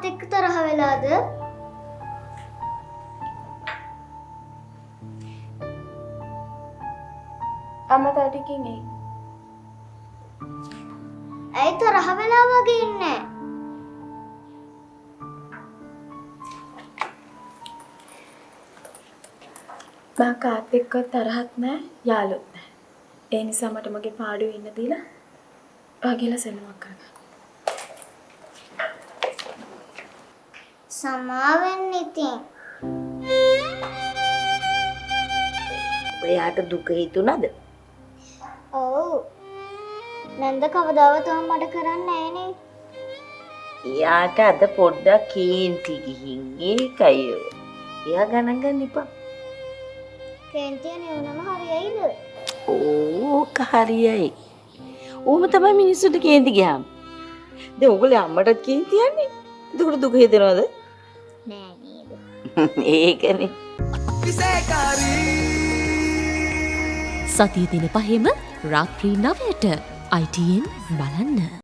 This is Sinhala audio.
මාත් එක්ක තරහ වෙලාද? අම්මා තාටිකින් එයි. ඇයි තරහ වෙලා වගේ ඉන්නේ? මම කාත් එක්ක තරහක් නැහැ, යාළුවොත් නැහැ. ඒ නිසා මට මගේ පාඩුවේ ඉන්න දීලා වගේලා සෙල්ලමක් කරගන්න. සමාවෙන්න ඉතින්. ඔයාට දුක හිතුණද? ඔව්. නන්ද කවදාවත් ඔහොම මට කරන්නේ නැහනේ. එයාට අද පොඩ්ඩක් කේන්ති ගිහින් ඒකයි ඔය. එයා ගණන් ගන්න එපා. කේන්තිය නෙවුනම හරියයිද? ඕක හරියයි. ඕම තමයි මිනිස්සුන්ට කේන්ති ගියාම. දැන් ඔයගොල්ලෝ අම්මටත් කේන්ති යන්නේ. එතකොට දුක හිතෙනවද? නෑ නේද? ඒකනේ. සතිය දින පහෙම රාත්‍රී 9ට ITN බලන්න.